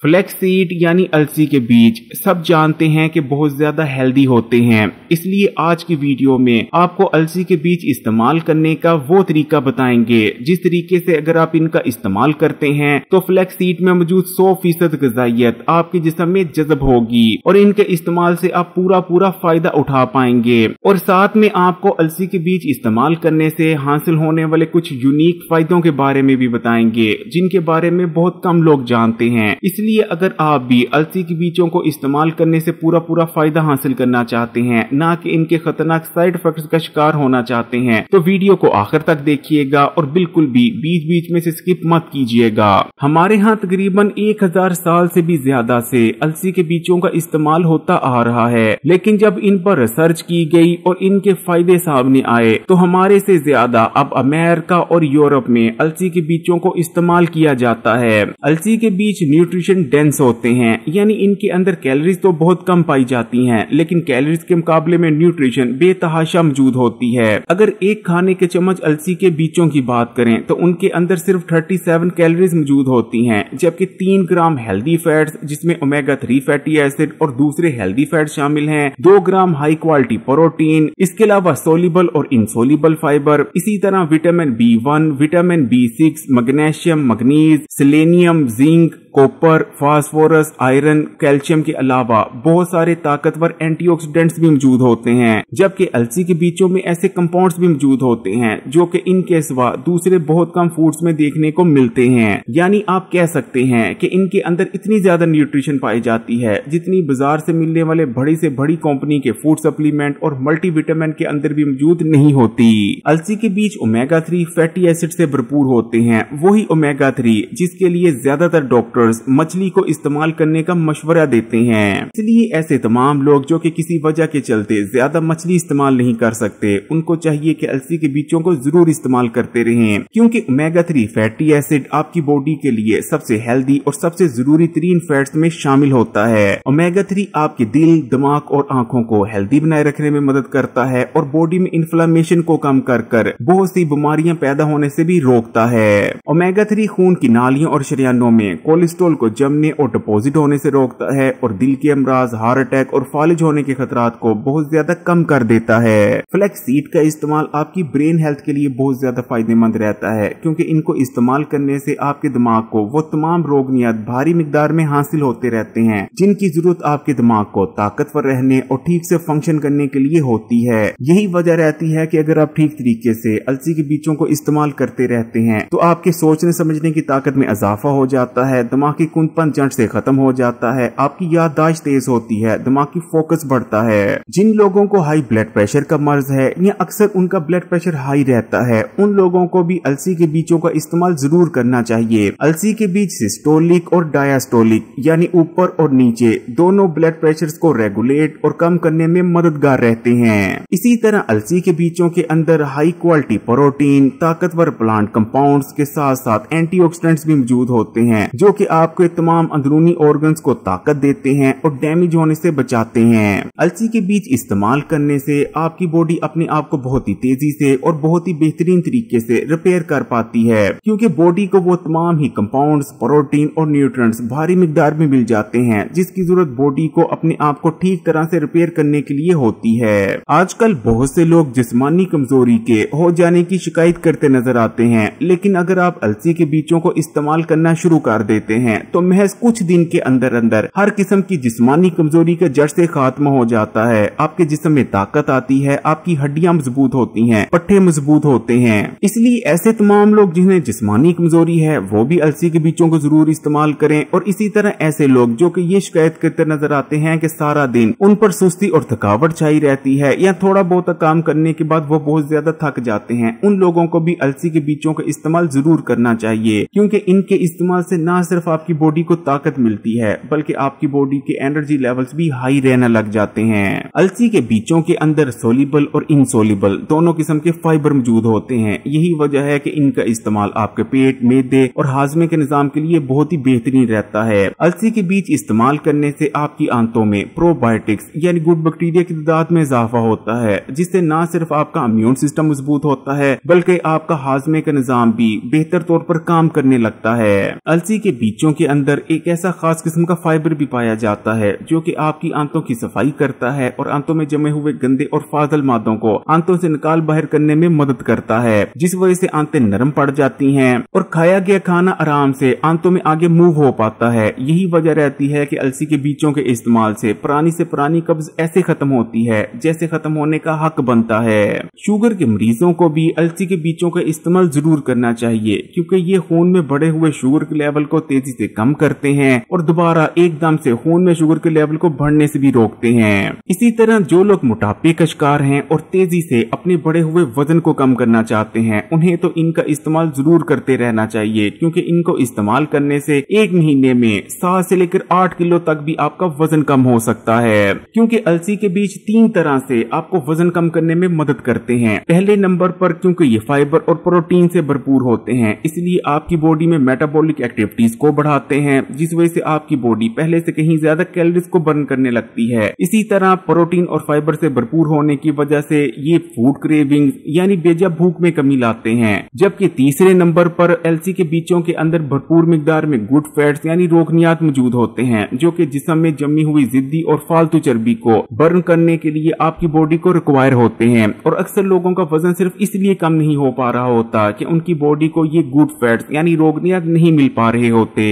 Flax seed यानी अलसी के बीज सब जानते हैं कि बहुत ज्यादा हेल्दी होते हैं, इसलिए आज की वीडियो में आपको अलसी के बीज इस्तेमाल करने का वो तरीका बताएंगे जिस तरीके से अगर आप इनका इस्तेमाल करते हैं तो फ्लैक्स सीड में मौजूद 100% ग़िज़ाइयत आपके जिस्म में जज़ब होगी और इनके इस्तेमाल से आप पूरा फायदा उठा पाएंगे। और साथ में आपको अलसी के बीज इस्तेमाल करने से हासिल होने वाले कुछ यूनिक फायदों के बारे में भी बताएंगे जिनके बारे में बहुत कम लोग जानते हैं। इसलिए अगर आप भी अलसी के बीजों को इस्तेमाल करने से पूरा फायदा हासिल करना चाहते हैं, ना कि इनके खतरनाक साइड इफेक्ट्स का शिकार होना चाहते हैं, तो वीडियो को आखिर तक देखिएगा और बिल्कुल भी बीच में से स्किप मत कीजिएगा। हमारे यहाँ तकरीबन 1000 साल से भी ज्यादा से अलसी के बीजों का इस्तेमाल होता आ रहा है, लेकिन जब इन पर रिसर्च की गई और इनके फायदे सामने आए तो हमारे से ज्यादा अब अमेरिका और यूरोप में अलसी के बीजों को इस्तेमाल किया जाता है। अलसी के बीज न्यूट्रिशन डेंस होते हैं, यानी इनके अंदर कैलोरीज तो बहुत कम पाई जाती हैं, लेकिन कैलोरीज के मुकाबले में न्यूट्रिशन बेतहाशा मौजूद होती है। अगर एक खाने के चम्मच अलसी के बीजों की बात करें तो उनके अंदर सिर्फ 37 कैलोरीज मौजूद होती हैं, जबकि 3 ग्राम हेल्दी फैट्स जिसमें ओमेगा 3 फैटी एसिड और दूसरे हेल्दी फैट शामिल हैं, 2 ग्राम हाई क्वालिटी प्रोटीन, इसके अलावा सोल्यूबल और इनसोल्यूबल फाइबर, इसी तरह vitamin B1, vitamin B6, magnesium, manganese, selenium, zinc, copper, phosphorus, iron, calcium के अलावा बहुत सारे ताकतवर एंटीऑक्सीडेंट्स भी मौजूद होते हैं। जबकि अलसी के बीजों में ऐसे कंपाउंड्स भी मौजूद होते हैं जो कि इनके सिवा दूसरे बहुत कम फूड्स में देखने को मिलते हैं। यानी आप कह सकते हैं कि इनके अंदर इतनी ज्यादा न्यूट्रिशन पाई जाती है जितनी बाजार से मिलने वाले बड़ी से बड़ी कंपनी के फूड सप्लीमेंट और मल्टीविटामिन के अंदर भी मौजूद नहीं होती। अलसी के बीज ओमेगा 3 फैटी एसिड से भरपूर होते हैं, वही ओमेगा 3 जिसके लिए ज्यादातर डॉक्टर मछली को इस्तेमाल करने का मशवरा देते हैं। इसलिए ऐसे तमाम लोग जो कि किसी वजह के चलते ज्यादा मछली इस्तेमाल नहीं कर सकते, उनको चाहिए कि अलसी के बीजों को जरूर इस्तेमाल करते रहें, क्योंकि ओमेगा 3 फैटी एसिड आपकी बॉडी के लिए सबसे हेल्दी और सबसे जरूरी तरीन फैट्स में शामिल होता है। ओमेगा 3 आपके दिल, दिमाग और आंखों को हेल्दी बनाए रखने में मदद करता है और बॉडी में इन्फ्लेमेशन को कम कर बहुत सी बीमारियां पैदा होने से भी रोकता है। ओमेगा 3 खून की नालियों और शरीयानों में कोलेस्ट्रॉल को जमने और डिपॉजिट होने से रोकता है और दिल के अमराज, हार्ट अटैक और फालिज होने के खतरात को बहुत ज्यादा कम कर देता है। फ्लैक्स सीड का इस्तेमाल आपकी ब्रेन हेल्थ के लिए बहुत ज्यादा फायदेमंद रहता है, क्योंकि इनको इस्तेमाल करने से आपके दिमाग को वो तमाम रोगनियत भारी मिकदार में हासिल होते रहते हैं जिनकी जरूरत आपके दिमाग को ताकतवर रहने और ठीक से फंक्शन करने के लिए होती है। यही वजह रहती है कि अगर आप ठीक तरीके से अलसी के बीजों को इस्तेमाल करते रहते हैं तो आपके सोचने समझने की ताकत में इजाफा हो जाता है, दिमाग की कुंदपन जड़ से खत्म हो जाता है, आपकी याददाश्त तेज होती है, दिमाग की फोकस बढ़ता है। जिन लोगों को हाई ब्लड प्रेशर का मर्ज है या अक्सर उनका ब्लड प्रेशर हाई रहता है, उन लोगों को भी अलसी के बीजों का इस्तेमाल जरूर करना चाहिए। अलसी के बीज सिस्टोलिक और डायस्टोलिक यानी ऊपर और नीचे दोनों ब्लड प्रेशर को रेगुलेट और कम करने में मददगार रहते हैं। इसी तरह अलसी के बीजों के अंदर हाई क्वालिटी प्रोटीन, ताकतवर प्लांट कंपाउंड्स के साथ साथ एंटीऑक्सीडेंट्स भी मौजूद होते हैं जो कि आपके तमाम अंदरूनी ऑर्गन्स को ताकत देते हैं और डैमेज होने से बचाते हैं। अलसी के बीज इस्तेमाल करने से आपकी बॉडी अपने आप को बहुत ही तेजी से और बहुत ही बेहतरीन तरीके से रिपेयर कर पाती है, क्योंकि बॉडी को वो तमाम ही कंपाउंड्स, प्रोटीन और न्यूट्रिएंट्स भारी मिकदार में मिल जाते हैं जिसकी जरूरत बॉडी को अपने आप को ठीक तरह से रिपेयर करने के लिए होती है। आजकल बहुत से लोग जिस्मानी कमजोरी के हो जाने की शिकायत करते नजर आते हैं, लेकिन अगर आप अलसी के बीजों को इस्तेमाल करना शुरू कर देते हैं तो महज कुछ दिन के अंदर हर किस्म की जिस्मानी कमजोरी का जड़ से खात्मा हो जाता है। आपके जिस्म में ताकत आती है, आपकी हड्डियां मजबूत होती हैं, पट्टे मजबूत होते हैं। इसलिए ऐसे तमाम लोग जिन्हें जिस्मानी कमजोरी है वो भी अलसी के बीजों को जरूर इस्तेमाल करें। और इसी तरह ऐसे लोग जो कि ये शिकायत करते नजर आते हैं कि सारा दिन उन पर सुस्ती और थकावट छाई रहती है या थोड़ा बहुत काम करने के बाद वो बहुत ज्यादा थक जाते हैं, उन लोगों को भी अलसी के बीजों का इस्तेमाल जरूर करना चाहिए, क्योंकि इनके इस्तेमाल से न सिर्फ आपकी बॉडी को ताकत मिलती है बल्कि आपकी बॉडी के एनर्जी लेवल्स भी हाई रहने लग जाते हैं। अलसी के बीजों के अंदर सोल्यूबल और इनसोल्यूबल दोनों किस्म के फाइबर मौजूद होते हैं। यही वजह है कि इनका इस्तेमाल आपके पेट, मैदे और हाजमे के निजाम के लिए बहुत ही बेहतरीन रहता है। अलसी के बीज इस्तेमाल करने से आपकी आंतों में प्रोबायोटिक्स यानी गुड बैक्टीरिया की तादाद में इजाफा होता है, जिससे न सिर्फ आपका इम्यून सिस्टम मजबूत होता है बल्कि आपका हाजमे का निजाम भी बेहतर तौर पर काम करने लगता है। अलसी के बीजों बीजों के अंदर एक ऐसा खास किस्म का फाइबर भी पाया जाता है जो कि आपकी आंतों की सफाई करता है और आंतों में जमे हुए गंदे और फाजल मादों को आंतों से निकाल बाहर करने में मदद करता है, जिस वजह से आंतें नरम पड़ जाती हैं और खाया गया खाना आराम से आंतों में आगे मूव हो पाता है। यही वजह रहती है कि अलसी के बीजों के इस्तेमाल से पुरानी कब्ज ऐसे खत्म होती है जैसे खत्म होने का हक बनता है। शुगर के मरीजों को भी अलसी के बीजों का इस्तेमाल जरूर करना चाहिए क्योंकि ये खून में बढ़े हुए शुगर के लेवल को तेजी से कम करते हैं और दोबारा एकदम से खून में शुगर के लेवल को बढ़ने से भी रोकते हैं। इसी तरह जो लोग मोटापे का शिकार हैं और तेजी से अपने बढ़े हुए वजन को कम करना चाहते हैं, उन्हें तो इनका इस्तेमाल जरूर करते रहना चाहिए क्योंकि इनको इस्तेमाल करने से एक महीने में 7 से लेकर 8 किलो तक भी आपका वजन कम हो सकता है। क्योंकि अलसी के बीज 3 तरह से आपको वजन कम करने में मदद करते हैं। पहले नंबर पर क्योंकि ये फाइबर और प्रोटीन से भरपूर होते हैं, इसलिए आपकी बॉडी में मेटाबॉलिक एक्टिविटीज को बढ़ाते हैं, जिस वजह से आपकी बॉडी पहले से कहीं ज्यादा कैलोरीज को बर्न करने लगती है। इसी तरह प्रोटीन और फाइबर से भरपूर होने की वजह से ये फूड क्रेविंग यानी बेजा भूख में कमी लाते हैं। जबकि तीसरे नंबर पर अलसी के बीजों के अंदर भरपूर मिकदार में गुड फैट्स यानी रोगनियात मौजूद होते हैं जो कि जिस्म में जमी हुई जिद्दी और फालतू चर्बी को बर्न करने के लिए आपकी बॉडी को रिक्वायर होते हैं। और अक्सर लोगों का वजन सिर्फ इसलिए कम नहीं हो पा रहा होता कि उनकी बॉडी को ये गुड फैट्स यानी रोगनियात नहीं मिल पा रहे होते।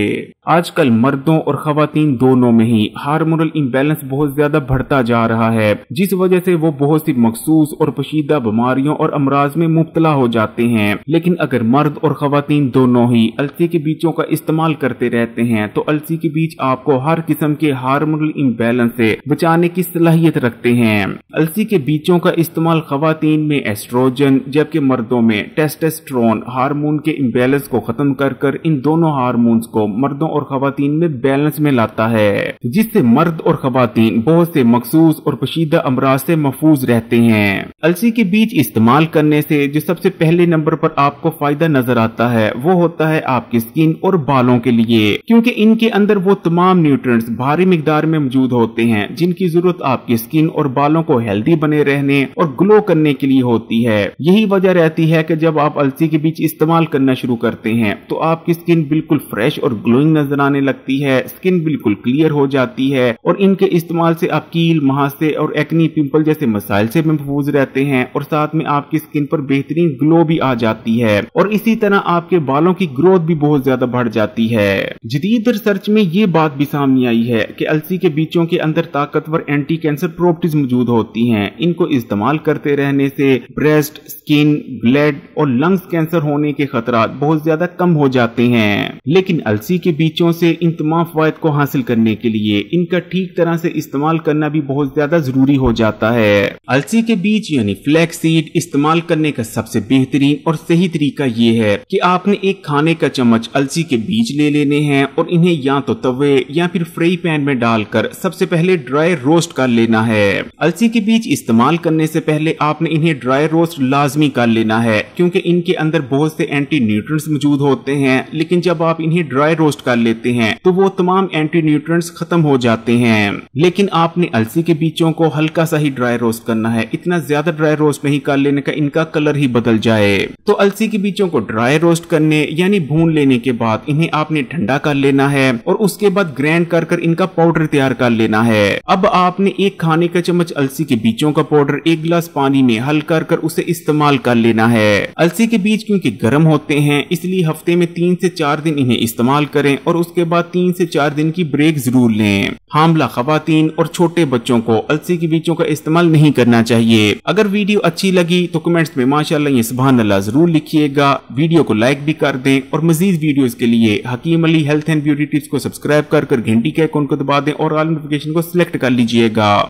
आजकल मर्दों और खवातीन दोनों में ही हार्मोनल इम्बैलेंस बहुत ज्यादा बढ़ता जा रहा है, जिस वजह से वो बहुत सी मखसूस और पेचीदा बीमारियों और अमराज में मुब्तला हो जाते हैं। लेकिन अगर मर्द और खवातीन दोनों ही अलसी के बीजों का इस्तेमाल करते रहते हैं तो अलसी के बीज आपको हर किस्म के हार्मोनल इम्बैलेंस से बचाने की सलाहियत रखते हैं। अलसी के बीजों का इस्तेमाल खवातीन में एस्ट्रोजन जबकि मर्दों में टेस्टोस्टेरोन हार्मोन के इम्बैलेंस को खत्म कर इन दोनों हार्मोन्स को मर्दों और खवातीन में बैलेंस में लाता है, जिससे मर्द और खवातीन बहुत से मखसूस और पेचीदा अमराज से महफूज रहते हैं। अलसी के बीज इस्तेमाल करने से जो सबसे पहले नंबर पर आपको फायदा नजर आता है वो होता है आपकी स्किन और बालों के लिए, क्योंकि इनके अंदर वो तमाम न्यूट्रिएंट्स भारी मिकदार में मौजूद होते हैं जिनकी जरूरत आपकी स्किन और बालों को हेल्दी बने रहने और ग्लो करने के लिए होती है। यही वजह रहती है कि जब आप अलसी के बीज इस्तेमाल करना शुरू करते हैं तो आपकी स्किन बिल्कुल फ्रेश और ग्लोइंग नजर आने लगती है, स्किन बिल्कुल क्लियर हो जाती है और इनके इस्तेमाल से आप कील, महासे और एक्नी, पिंपल जैसे मसाइल से महफूज रहते हैं और साथ में आपकी स्किन पर बेहतरीन ग्लो भी आ जाती है और इसी तरह आपके बालों की ग्रोथ भी बहुत ज्यादा बढ़ जाती है। जदीद रिसर्च में ये बात भी सामने आई है कि अलसी के बीजों के अंदर ताकतवर एंटी कैंसर प्रॉपर्टीज मौजूद होती हैं। इनको इस्तेमाल करते रहने से ब्रेस्ट, स्किन, ब्लड और लंग्स कैंसर होने के खतरा बहुत ज्यादा कम हो जाते हैं। लेकिन अलसी के बीजों से इन तमाम फायदे को हासिल करने के लिए इनका ठीक तरह से इस्तेमाल करना भी बहुत ज्यादा जरूरी हो जाता है। अलसी के बीज यानी फ्लैक्स सीड इस्तेमाल करने का सबसे बेहतरीन और सही तरीका ये है कि आपने एक खाने का चम्मच अलसी के बीज ले लेने हैं और इन्हें या तो तवे या फिर फ्राई पैन में डालकर सबसे पहले ड्राई रोस्ट कर लेना है। अलसी के बीज इस्तेमाल करने से पहले आपने इन्हें ड्राई रोस्ट लाजमी कर लेना है क्योंकि इनके अंदर बहुत से एंटी न्यूट्रिएंट्स मौजूद होते हैं। लेकिन जब आप इन्हें ड्राई रोस्ट कर लेते हैं तो वो तमाम एंटी न्यूट्रिएंट्स खत्म हो जाते हैं। लेकिन आपने अलसी के बीजों को हल्का सा ही ड्राई रोस्ट करना है, इतना ज्यादा ड्राई रोस्ट नहीं कर लेने का इनका कलर ही बदल जाए। तो अलसी के बीजों को ड्राई रोस्ट करने यानी भून लेने के बाद इन्हें आपने ठंडा कर लेना है और उसके बाद ग्राइंड कर इनका पाउडर तैयार कर लेना है। अब आपने एक खाने का चम्मच अलसी के बीजों का पाउडर एक गिलास पानी में हल कर उसे इस्तेमाल कर लेना है। अलसी के बीज क्योंकि गर्म होते हैं इसलिए हफ्ते में 3 से 4 दिन इन्हें इस्तेमाल करें और उसके बाद 3 से 4 दिन की ब्रेक जरूर लें। हामला खवातीन और छोटे बच्चों को अलसी के बीजों का इस्तेमाल नहीं करना चाहिए। अगर वीडियो अच्छी लगी तो कमेंट्स में माशाअल्लाह या सुभान अल्लाह जरूर लिखिएगा। वीडियो को लाइक भी कर दें और मजीद वीडियोस के लिए Hakim Ali health and beauty tips को सब्सक्राइब कर घंटी के आइकन को दबा दें और ऑल नोटिफिकेशन को सिलेक्ट कर लीजिएगा।